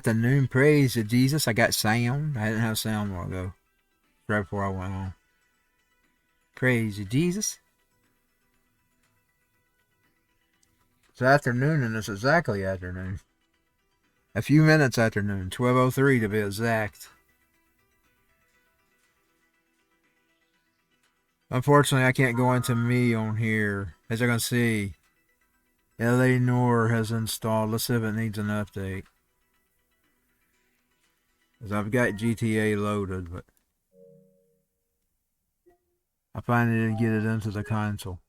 afternoon. Praise to Jesus. I got sound. I didn't have sound a while ago. Right before I went on. Praise to Jesus. It's afternoon, and it's exactly afternoon. A few minutes afternoon. 12:03 to be exact. Unfortunately, I can't go into me on here. As you're going to see, LA Noir has installed. Let's see if it needs an update. Because I've got GTA loaded, but I finally didn't get it into the console.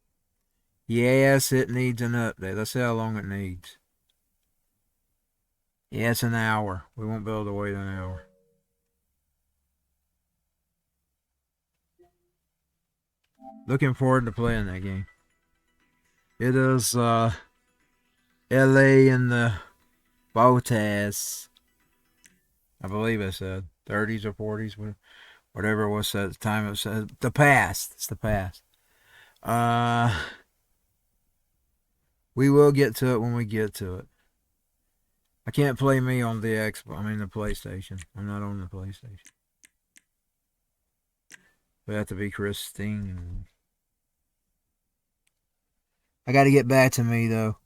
Yes, it needs an update. Let's see how long it needs. Yeah, it's an hour. We won't be able to wait an hour. Looking forward to playing that game. It is LA in the Botas. I believe I said 30s or 40s, whatever it was at the time. It was the past. It's the past. We will get to it when we get to it. I can't play me on the Xbox. I mean the PlayStation. I'm not on the PlayStation. We have to be Christine. I got to get back to me though.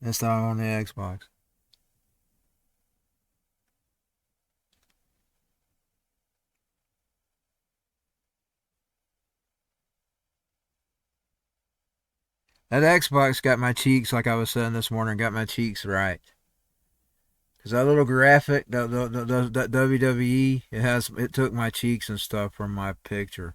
This time on the Xbox. That Xbox got my cheeks, like I was saying this morning, got my cheeks right. Cause that little graphic, that WWE, it took my cheeks and stuff from my picture.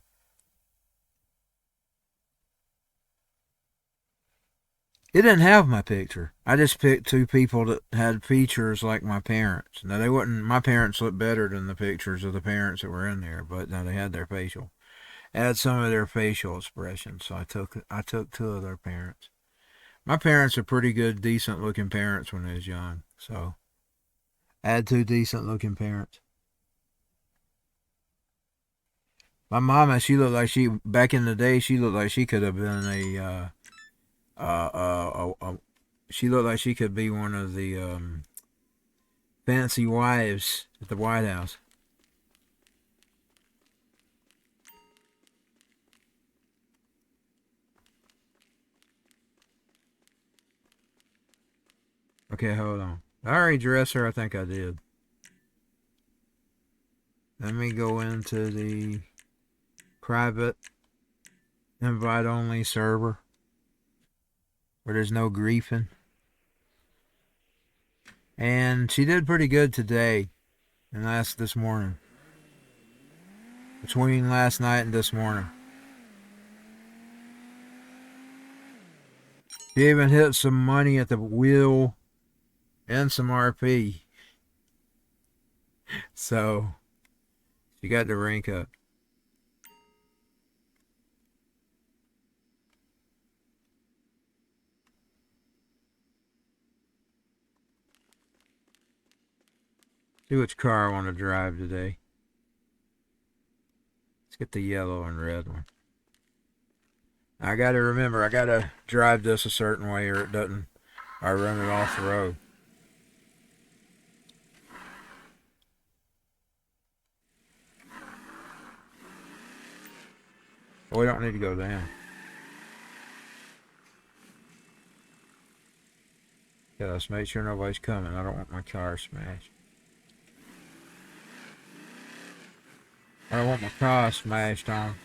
It didn't have my picture. I just picked two people that had features like my parents. Now they wouldn't. My parents looked better than the pictures of the parents that were in there, but now they had their facial. Add some of their facial expressions. So I took two of their parents. My parents are pretty good, decent looking parents when they was young. So add two decent looking parents. My mama, she looked like back in the day, she looked like she could have been she looked like she could be one of the fancy wives at the White House. Okay, hold on. I already dressed her. I think I did. Let me go into the private invite only server where there's no griefing. And she did pretty good today and this morning. Between last night and this morning. She even hit some money at the wheel and some RP. So she got the rank up. See which car I want to drive today. Let's get the yellow and red one. I got to remember, I got to drive this a certain way or it doesn't, I run it off the road. Well, we don't need to go down. Yeah, let's make sure nobody's coming. I don't want my car smashed. I don't want my car smashed on.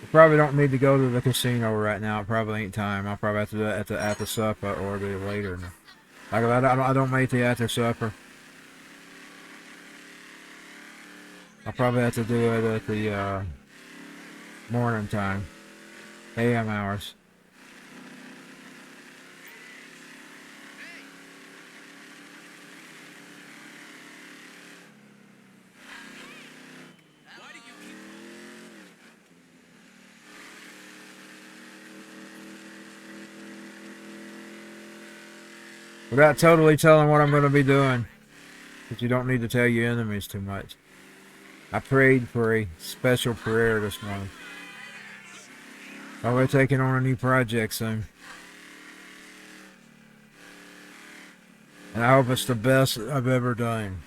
We probably don't need to go to the casino right now. It probably ain't time. I'll probably have to do it at the supper or a bit later. Like I don't make the after supper. I'll probably have to do it at the morning time, AM hours. Without totally telling what I'm going to be doing, because you don't need to tell your enemies too much. I prayed for a special prayer this morning. I'll be taking on a new project soon. And I hope it's the best I've ever done.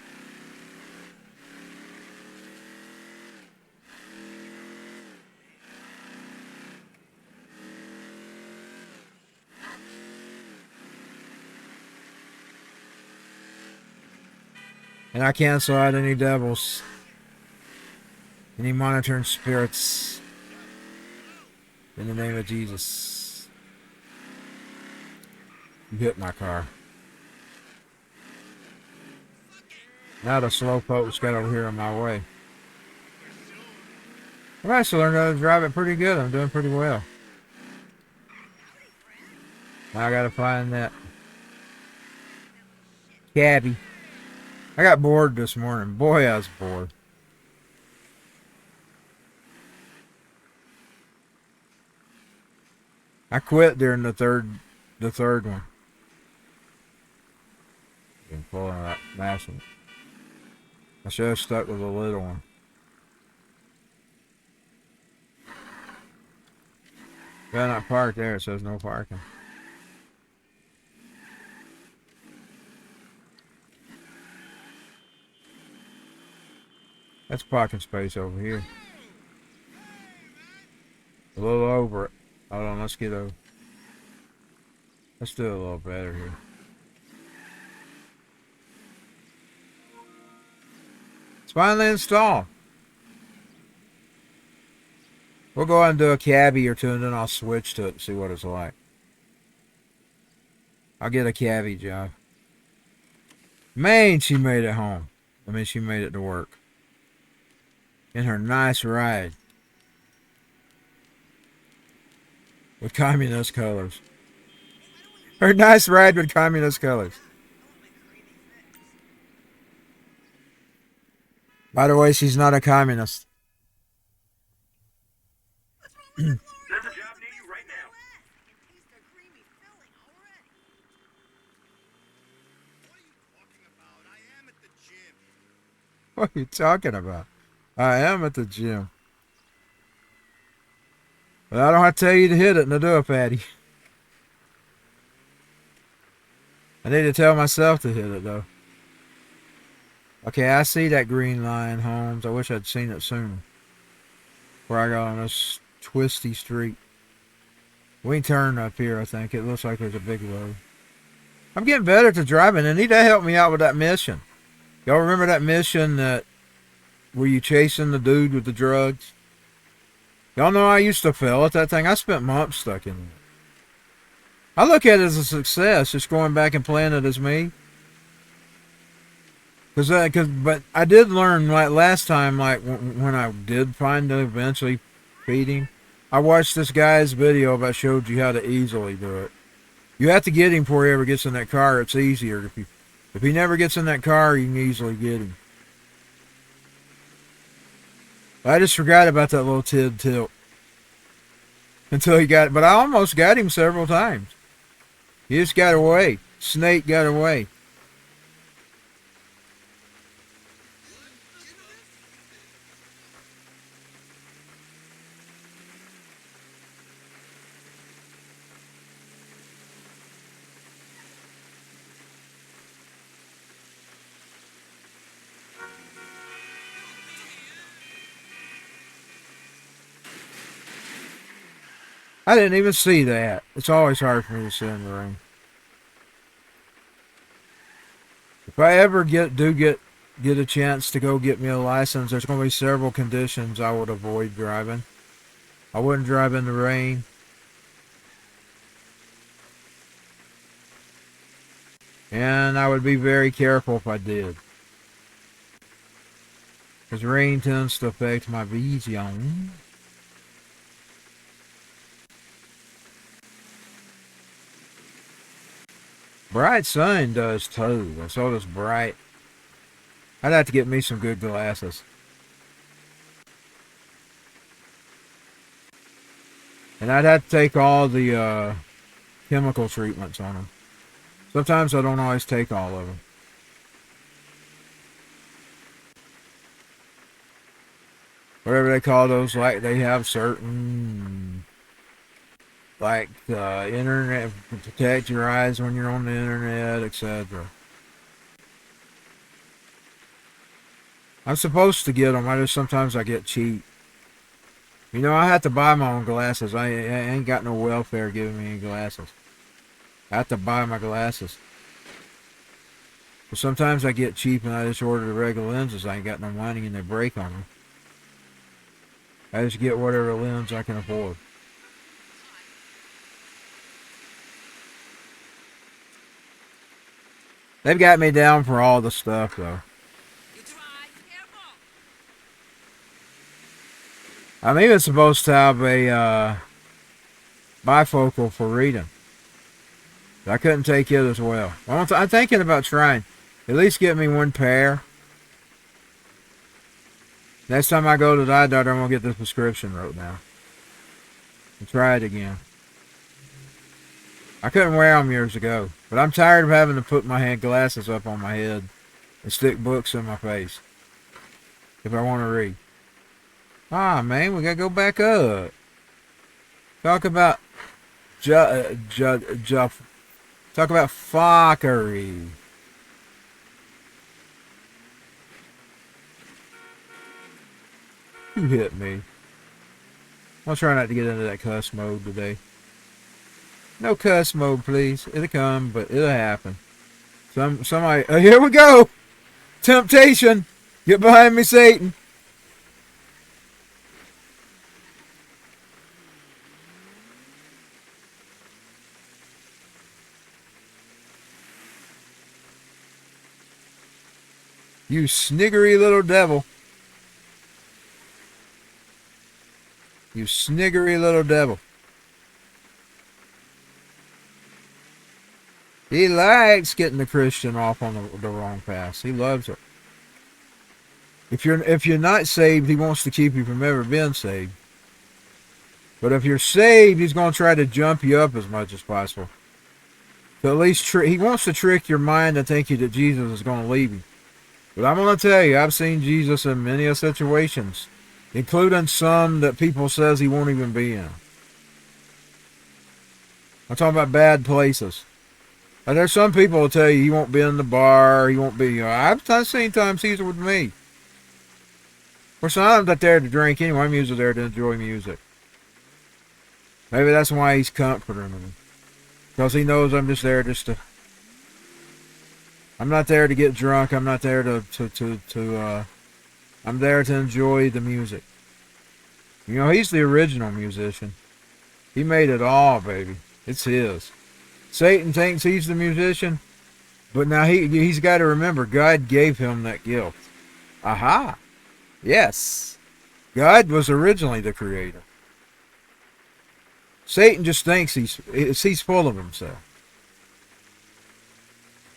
And I cancel out any devils, any monitoring spirits, in the name of Jesus. You hit my car. Now the slowpoke's got over here in my way. I've actually learned how to drive it pretty good. I'm doing pretty well. Now I gotta find that cabbie. I got bored this morning. Boy, I was bored. I quit during the third one. Been pulling that massive. I should have stuck with the little one. Better not park there. It says no parking. That's parking space over here. A little over it. Hold on, let's get over. Let's do it a little better here. It's finally installed. We'll go ahead and do a cabbie or two, and then I'll switch to it and see what it's like. I'll get a cabbie job. Man, she made it home. I mean, she made it to work. In her nice ride. With communist colors. Her nice ride with communist colors. By the way, she's not a communist. There's a job near you right now. What are you talking about? I am at the gym. But I don't have to tell you to hit it and to do it, Patty. I need to tell myself to hit it, though. Okay, I see that green line, Holmes. I wish I'd seen it sooner. Before I got on this twisty street. We can turn up here, I think. It looks like there's a big road. I'm getting better at the driving. They need to help me out with that mission. Y'all remember that mission that were you chasing the dude with the drugs? Y'all know I used to fail at that thing. I spent months stuck in it. I look at it as a success, just going back and playing it as me. But I did learn, like last time, like when I did find to eventually beat him, I watched this guy's video that showed you how to easily do it. You have to get him before he ever gets in that car. It's easier. If he never gets in that car, you can easily get him. I just forgot about that little tilt until he got it. But I almost got him several times. He just got away. Snake got away. I didn't even see that. It's always hard for me to see in the rain. If I ever get a chance to go get me a license, there's going to be several conditions I would avoid driving. I wouldn't drive in the rain. And I would be very careful if I did. Because rain tends to affect my vision. Bright sun does too. And so does bright. I'd have to get me some good glasses. And I'd have to take all the chemical treatments on them. Sometimes I don't always take all of them. Whatever they call those, like they have certain, like the internet, protect your eyes when you're on the internet, etc. I'm supposed to get them. Sometimes I get cheap. You know, I have to buy my own glasses. I ain't got no welfare giving me any glasses. I have to buy my glasses. But sometimes I get cheap and I just order the regular lenses. I ain't got no money and they break on me. I just get whatever lens I can afford. They've got me down for all the stuff, though. I'm even supposed to have a bifocal for reading. I couldn't take it as well. I'm thinking about trying. At least get me one pair. Next time I go to the eye doctor, I'm going to get this prescription wrote now. And try it again. I couldn't wear them years ago. But I'm tired of having to put my glasses up on my head and stick books in my face. If I want to read. Ah, man, we got to go back up. Talk about... talk about fuckery. Who hit me? I'll try not to get into that cuss mode today. No cuss mode, please. It'll come, but it'll happen. Somebody... here we go! Temptation! Get behind me, Satan! You sniggery little devil. You sniggery little devil. He likes getting the Christian off on the wrong path. He loves it. If you're not saved, he wants to keep you from ever being saved. But if you're saved, he's going to try to jump you up as much as possible. So at least he wants to trick your mind to think that Jesus is going to leave you. But I'm going to tell you, I've seen Jesus in many situations, including some that people says he won't even be in. I'm talking about bad places. And there's some people who tell you he won't be in the bar, he won't be... I've seen times he's with me. Of course, I'm not there to drink anyway. I'm usually there to enjoy music. Maybe that's why he's comforting me. Because he knows I'm just there just to... I'm not there to get drunk. I'm not there I'm there to enjoy the music. You know, he's the original musician. He made it all, baby. It's his. Satan thinks he's the musician, but now he's got to remember God gave him that gift. Aha! Yes. God was originally the creator. Satan just thinks he's full of himself.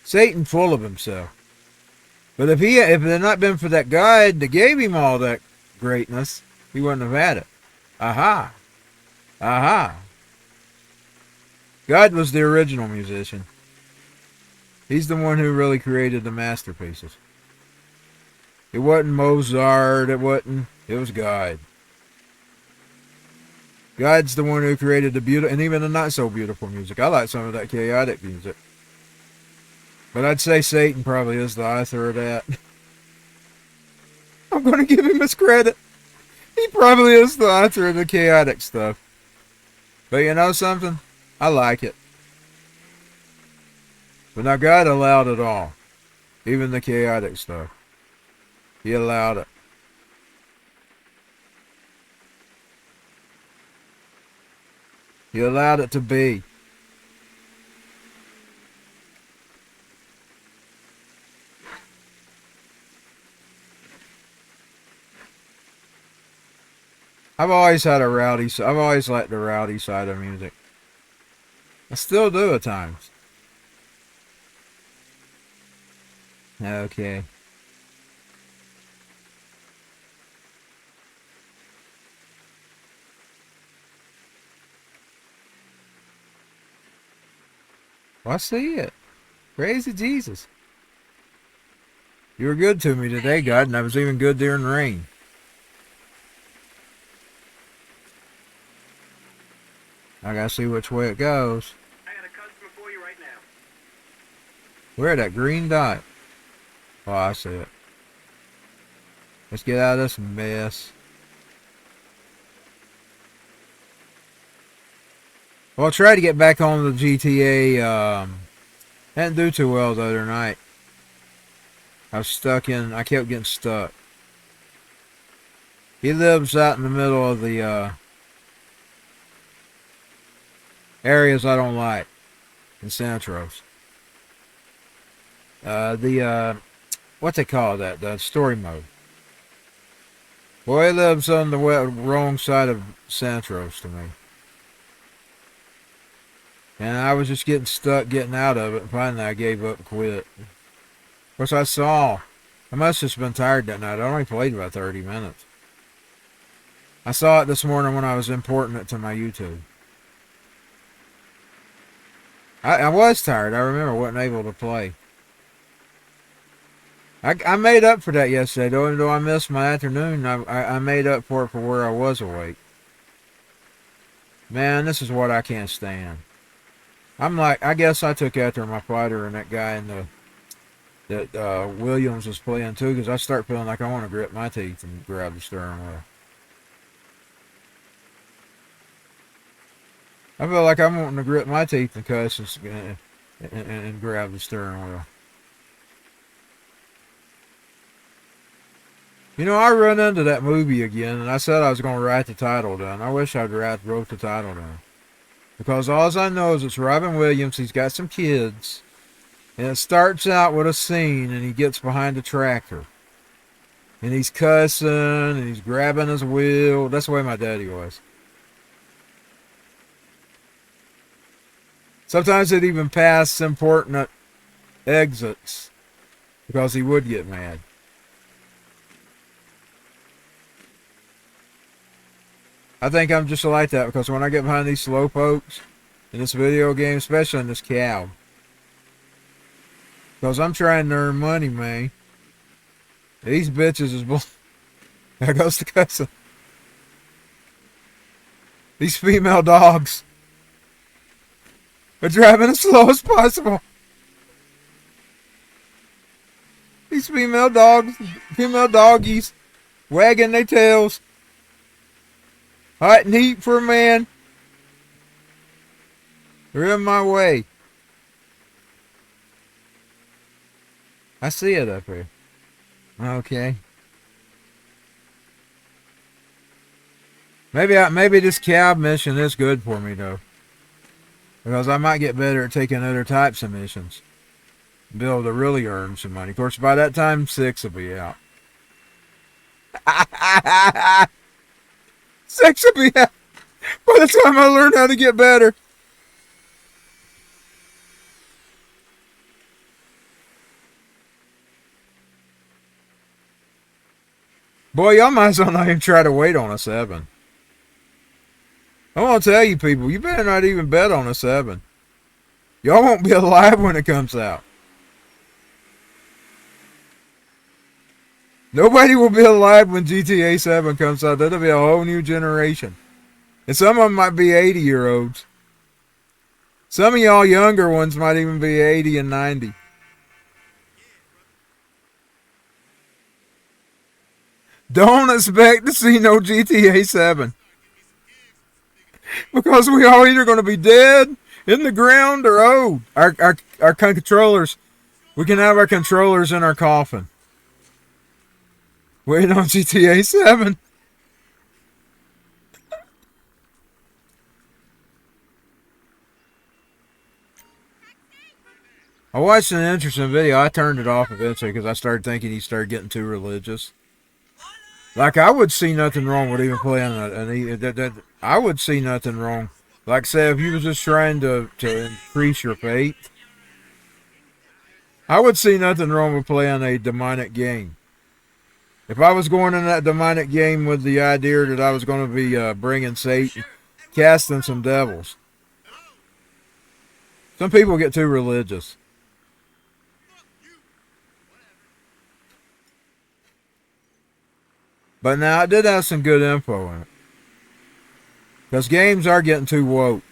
Satan full of himself. But if it had not been for that God that gave him all that greatness, he wouldn't have had it. Aha. Aha. God was the original musician. He's the one who really created the masterpieces. It wasn't Mozart, it was God. God's the one who created the beautiful, and even the not so beautiful music. I like some of that chaotic music. But I'd say Satan probably is the author of that. I'm going to give him his credit. He probably is the author of the chaotic stuff. But you know something? I like it. But now God allowed it all. Even the chaotic stuff. He allowed it. He allowed it to be. I've always liked the rowdy side of music. I still do at times. Okay. Well, I see it. Praise to Jesus. You were good to me today, God, and I was even good during the rain. I gotta see which way it goes. I got a customer for you right now. Where that green dot? Oh, I see it. Let's get out of this mess. Well, I tried to get back on the GTA. Didn't do too well the other night. I kept getting stuck. He lives out in the middle of the areas I don't like in Santros. What they call that? The story mode. Boy, he lives on the wrong side of Santros to me. And I was just getting stuck getting out of it, and finally I gave up and quit. Of course, I must have just been tired that night. I only played about 30 minutes. I saw it this morning when I was importing it to my YouTube. I was tired. I remember I wasn't able to play. I made up for that yesterday, though. Even though I missed my afternoon, I made up for it for where I was awake. Man, this is what I can't stand. I guess I took after my fighter and that guy that Williams was playing too, because I start feeling like I want to grit my teeth and grab the steering wheel. I feel like I'm wanting to grit my teeth and cuss and grab the steering wheel. You know, I run into that movie again, and I said I was going to write the title down. I wish I'd wrote the title down. Because all I know is it's Robin Williams, he's got some kids, and it starts out with a scene, and he gets behind a tractor. And he's cussing, and he's grabbing his wheel. That's the way my daddy was. Sometimes he'd even pass important exits, because he would get mad. I think I'm just like that, because when I get behind these slow pokes in this video game, especially in this cow, because I'm trying to earn money, man. These bitches is bull. There goes the cussing. These female dogs are driving as slow as possible. These female doggies, wagging their tails. Hot and heat for a man. They're in my way. I see it up here. Okay. Maybe this cab mission is good for me though, because I might get better at taking other types of missions. Be able to really earn some money. Of course, by that time, 6 will be out. 6 will be out. By the time I learn how to get better. Boy, y'all might as well not even try to wait on a 7. I want to tell you people, you better not even bet on a 7. Y'all won't be alive when it comes out. Nobody will be alive when GTA 7 comes out. That'll be a whole new generation. And some of them might be 80-year-olds. Some of y'all younger ones might even be 80 and 90. Don't expect to see no GTA 7. Because we all either going to be dead, in the ground, or old. Our controllers. We can have our controllers in our coffin. Waiting on GTA 7. I watched an interesting video. I turned it off eventually because I started thinking he started getting too religious. Like, I would see nothing wrong with even playing I would see nothing wrong. Like, say, if you was just trying to increase your faith, I would see nothing wrong with playing a demonic game. If I was going in that demonic game with the idea that I was going to be bringing Satan, casting some devils. Some people get too religious. But now, it did have some good info in it. Because games are getting too woke.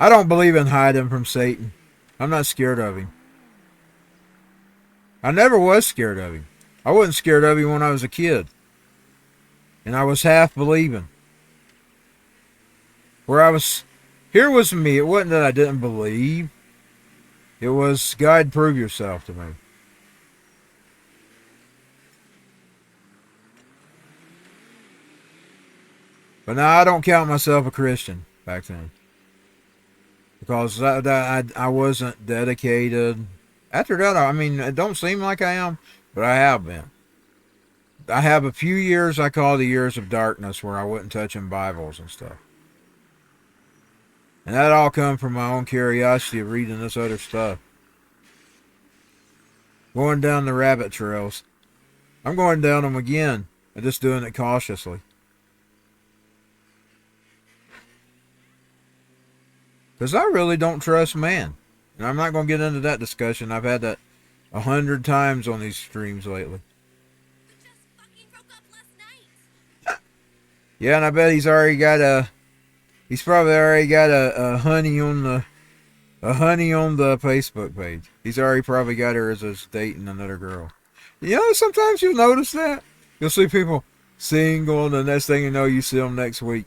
I don't believe in hiding from Satan. I'm not scared of him. I never was scared of him. I wasn't scared of him when I was a kid. And I was half believing. Here was me. It wasn't that I didn't believe. It was, God, prove yourself to me. But now I don't count myself a Christian back then. Because I wasn't dedicated. After that, I mean, it don't seem like I am, but I have been. I have a few years I call the years of darkness where I wasn't touching Bibles and stuff. And that all come from my own curiosity of reading this other stuff. Going down the rabbit trails. I'm going down them again. I'm just doing it cautiously. Because I really don't trust man. And I'm not going to get into that discussion. I've had that 100 times on these streams lately. We just fucking broke up last night. Yeah, and I bet he's probably already got a honey on the Facebook page. He's already probably got her as dating another girl. You know, sometimes you'll notice that. You'll see people single, and the next thing you know, you see them next week.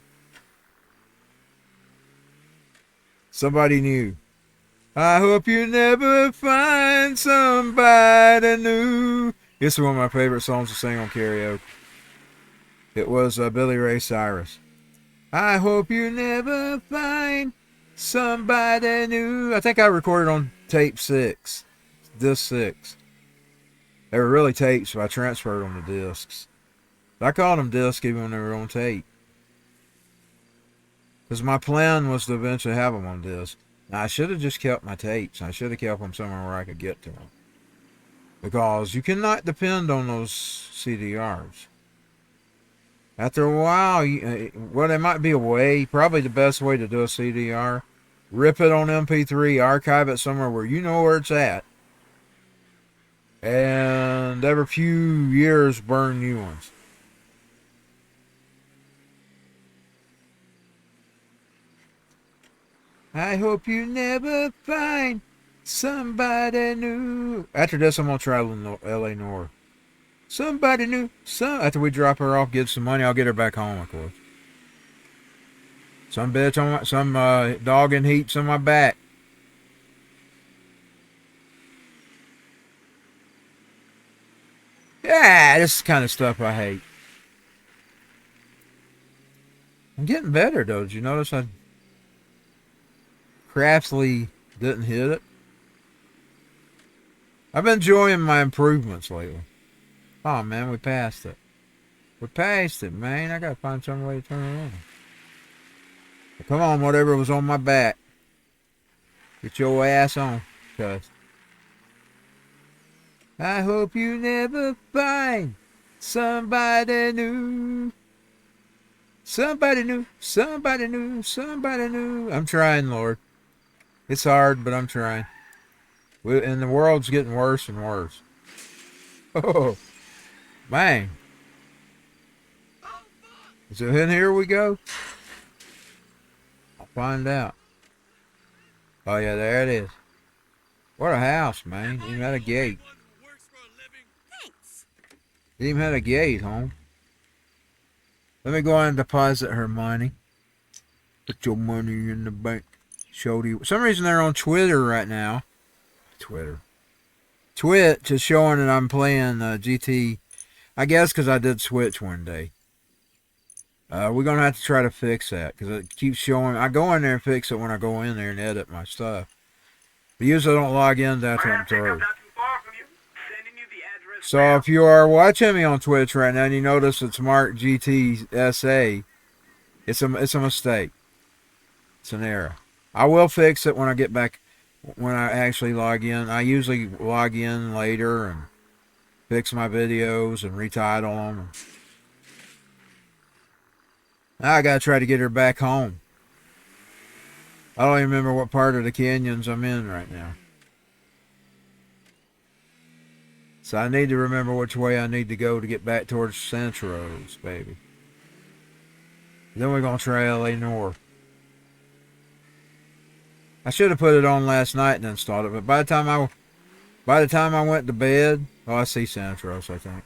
Somebody new. I hope you never find somebody new. This is one of my favorite songs to sing on karaoke. It was Billy Ray Cyrus. I hope you never find somebody new. I think I recorded on tape 6. Disc 6. They were really tapes, but I transferred them to discs. I called them discs even when they were on tape. Because my plan was to eventually have them on disc. Now, I should have just kept my tapes. I should have kept them somewhere where I could get to them. Because you cannot depend on those CDRs. After a while, well, there might be a way, probably the best way to do a CDR. Rip it on MP3, archive it somewhere where you know where it's at. And every few years, burn new ones. I hope you never find somebody new. After this, I'm going to travel to LA North. Somebody new. After we drop her off, get some money, I'll get her back home, of course. Some bitch on some dog in heaps on my back. Yeah, this is the kind of stuff I hate. I'm getting better, though. Did you notice I craftily didn't hit it? I've been enjoying my improvements lately. Oh, man, we passed it. We passed it, man. I got to find some way to turn it on. Well, come on, whatever was on my back. Get your ass on, cuz. I hope you never find somebody new. Somebody new, somebody new, somebody new. I'm trying, Lord. It's hard, but I'm trying. And the world's getting worse and worse. Oh, man. So in here we go. I'll find out. Oh, yeah, there it is. What a house, man. It even had a gate. Thanks. It even had a gate, home. Let me go ahead and deposit her money. Put your money in the bank. Shody. For some reason they're on Twitter right now. Twitch is showing that I'm playing GT. I guess because I did switch one day. We're going to have to try to fix that. Because it keeps showing. I go in there and fix it when I go in there and edit my stuff. But usually I don't log in that time through. So if you are watching me on Twitch right now and you notice it's marked GTSA, it's a mistake. It's an error. I will fix it when I get back, when I actually log in. I usually log in later and fix my videos and retitle them. Now I gotta try to get her back home. I don't even remember what part of the canyons I'm in right now. So I need to remember which way I need to go to get back towards Centros, baby. Then we're going to try LA North. I should have put it on last night and installed it, but by the time I went to bed, oh, I see Santros, I think.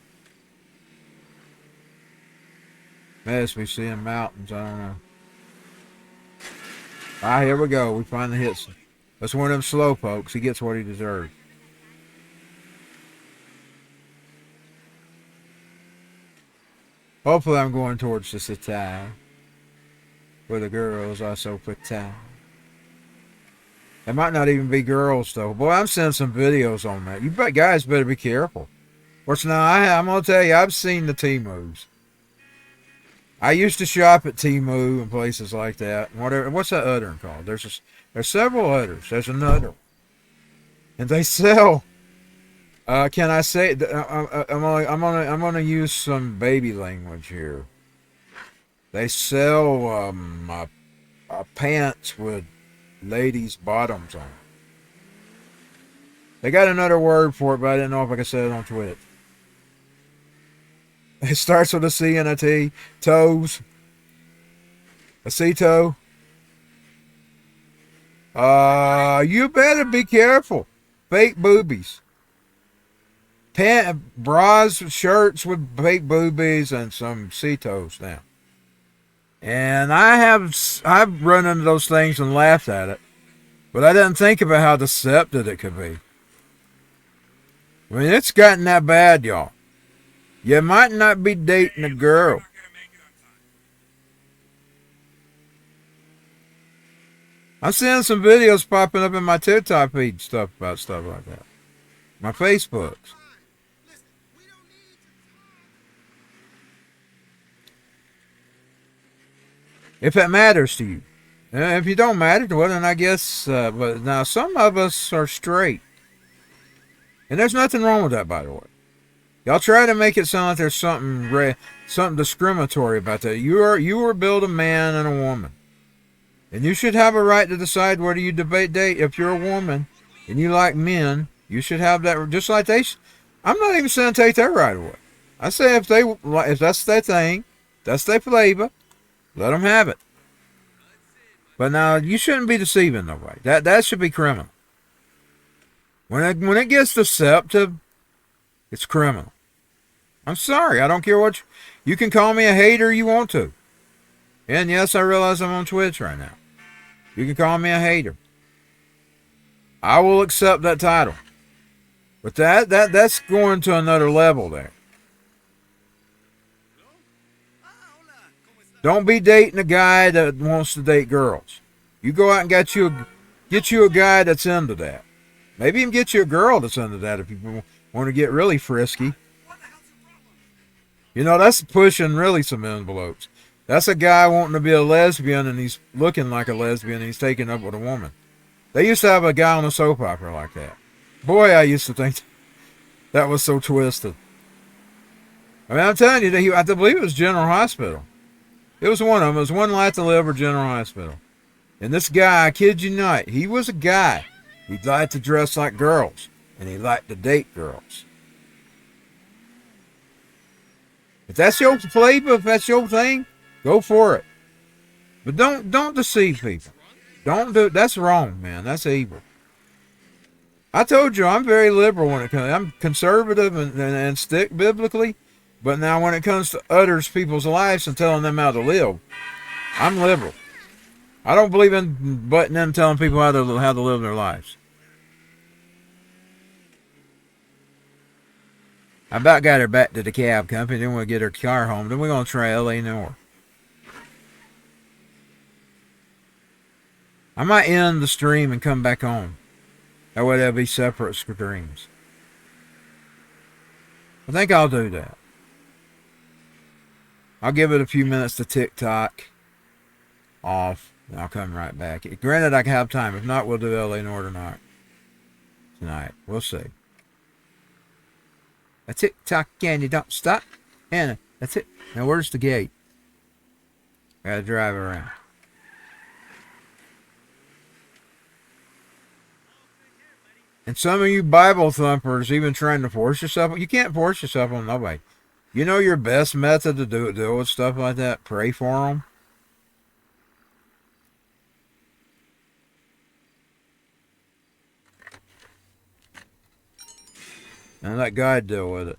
Must be seeing mountains, I don't know. Ah, here we go. We finally hit some. That's one of them slow pokes. He gets what he deserves. Hopefully I'm going towards the city, where the girls are so pretty. It might not even be girls, though. Boy, I'm seeing some videos on that. You guys better be careful. Which now, I'm going to tell you, I've seen the Temus. I used to shop at Temu and places like that. What's that other one called? There's several others. There's another one. And they sell... can I say... I'm gonna use some baby language here. They sell pants with ladies' bottoms on. They got another word for it, but I didn't know if I could say it on Twitch. It starts with a C and a T. Toes. A C-toe. You better be careful. Fake boobies. Bras, shirts with fake boobies and some C-toes now. And I've run into those things and laughed at it. But I didn't think about how deceptive it could be. I mean, it's gotten that bad, y'all. You might not be dating a girl. I'm seeing some videos popping up in my TikTok feed about stuff like that. My Facebooks. If it matters to you. If you don't matter to it, then I guess, but now some of us are straight. And there's nothing wrong with that, by the way. Y'all try to make it sound like there's something discriminatory about that. You were built a man and a woman. And you should have a right to decide whether you date. If you're a woman and you like men, you should have that, just like they I'm not even saying take that right away. I say if that's their thing, that's their flavor, let them have it. But now, you shouldn't be deceiving nobody. That should be criminal. When it gets deceptive, it's criminal. I'm sorry. I don't care what you can call me a hater you want to. And yes, I realize I'm on Twitch right now. You can call me a hater. I will accept that title. But that's going to another level there. Don't be dating a guy that wants to date girls. You go out and get you a guy that's into that. Maybe even get you a girl that's into that if you want to get really frisky. You know, that's pushing really some envelopes. That's a guy wanting to be a lesbian and he's looking like a lesbian and he's taking up with a woman. They used to have a guy on a soap opera like that. Boy, I used to think that was so twisted. I mean, I'm telling you, I believe it was General Hospital. It was one of them. It was One Life to Live or General Hospital. And this guy, I kid you not, he was a guy. He liked to dress like girls. And he liked to date girls. If that's your flavor, if that's your thing, go for it. But don't deceive people. That's wrong, man. That's evil. I told you, I'm very liberal when it comes. I'm conservative and stick biblically. But now when it comes to others people's lives and telling them how to live, I'm liberal. I don't believe in butting in telling people how to live their lives. I about got her back to the cab company. Then we'll get her car home. Then we're going to try L.A. North. I might end the stream and come back on. That way they'll be separate streams. I think I'll do that. I'll give it a few minutes to TikTok off. And I'll come right back. Granted, I can have time. If not, we'll do L.A. North tonight. We'll see. A TikTok and you don't stop. And that's it. Now where's the gate? I gotta drive around. And some of you Bible thumpers even trying to force yourself. You can't force yourself on nobody. You know your best method to deal with stuff like that? Pray for them. and let God deal with it.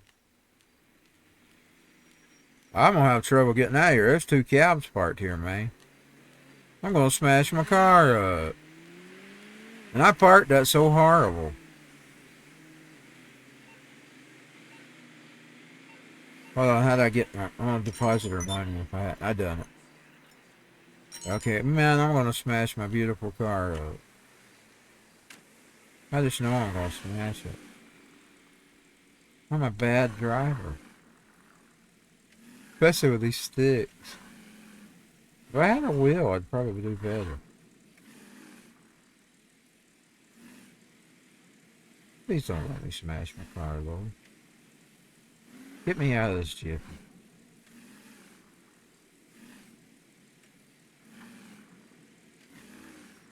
I'm gonna have trouble getting out of here. There's two cabs parked here, man. I'm gonna smash my car up. And I parked that so horrible. Hold on, how'd I get my... I'm gonna deposit her money if I done it. Okay, man, I'm gonna smash my beautiful car up. I just know I'm gonna smash it. I'm a bad driver. Especially with these sticks. If I had a wheel, I'd probably do better. Please don't let me smash my car, Lord. Get me out of this jiffy.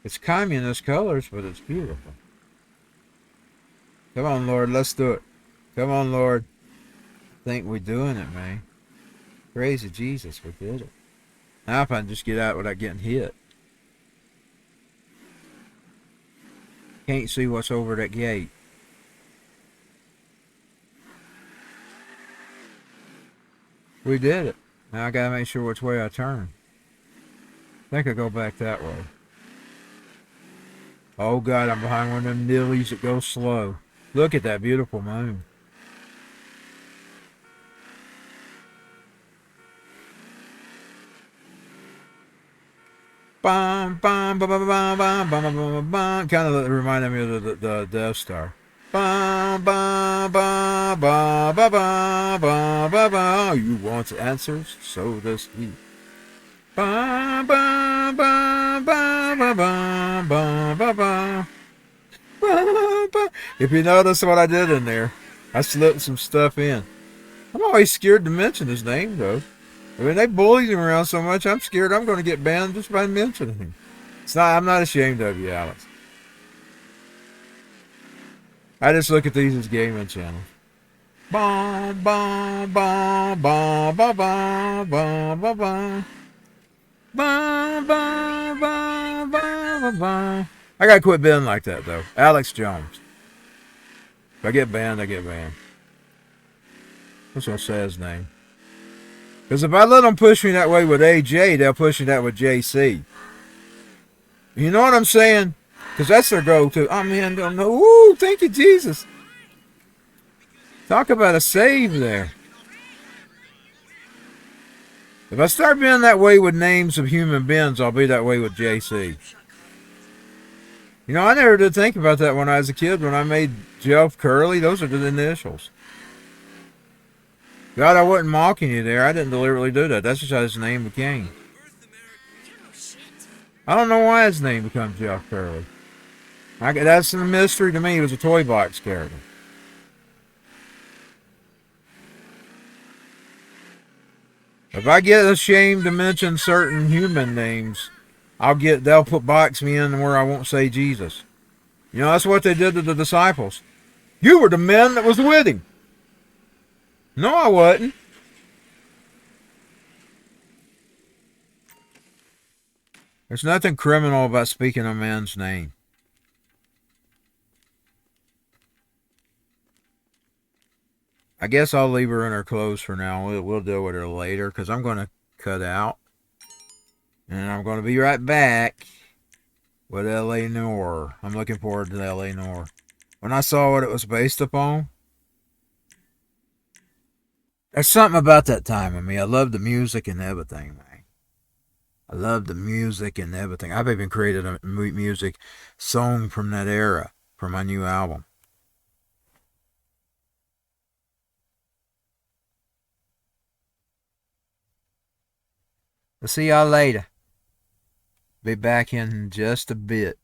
It's communist colors, but it's beautiful. Come on, Lord, let's do it. Come on, Lord. I think we're doing it, man. Praise Jesus, we did it. Now if I can just get out without getting hit. Can't see what's over that gate. We did it. Now I gotta make sure which way I turn. I think I go back that way. Oh God, I'm behind one of them nillies that go slow. Look at that beautiful moon. Bum, bum, bum, bum, bum, bum, bum, bum, bum. Kind of reminded me of the Death Star. Bum, bum, bum, bum, bum, bum, bum, bum, bum. You want answers? So does he. Bum, bum, bum, bum, bum, bum, bum, bum, bum. If you notice what I did in there, I slipped some stuff in. I'm always scared to mention his name, though. I mean, they bullied him around so much, I'm scared I'm going to get banned just by mentioning him. I'm not ashamed of you, Alex. I just look at these as gaming channels. Bum, bum, bum, bum, bum, bum, bum, bum, bum. Bum, bum, bum, bum, bum. I gotta quit being like that, though. Alex Jones. If I get banned, I get banned. I'm just gonna say his name. Because if I let them push me that way with AJ, they'll push me that with JC. You know what I'm saying? Because that's their go-to. Oh, man, don't know. Ooh, thank you, Jesus. Talk about a save there. If I start being that way with names of human beings, I'll be that way with JC. You know, I never did think about that when I was a kid. When I made Jeff Curly, those are the initials. God, I wasn't mocking you there. I didn't deliberately do that. That's just how his name became. I don't know why his name becomes Jeff Curly. That's a mystery to me. He was a toy box character. If I get ashamed to mention certain human names, they'll box me in where I won't say Jesus. You know, that's what they did to the disciples. You were the men that was with him. No, I wasn't. There's nothing criminal about speaking a man's name. I guess I'll leave her in her clothes for now. We'll deal with her later because I'm going to cut out. And I'm going to be right back with L.A. Noir. I'm looking forward to L.A. Noir. When I saw what it was based upon, there's something about that time in me. I love the music and everything, man. I love the music and everything. I've even created a music song from that era for my new album. I'll see y'all later. Be back in just a bit.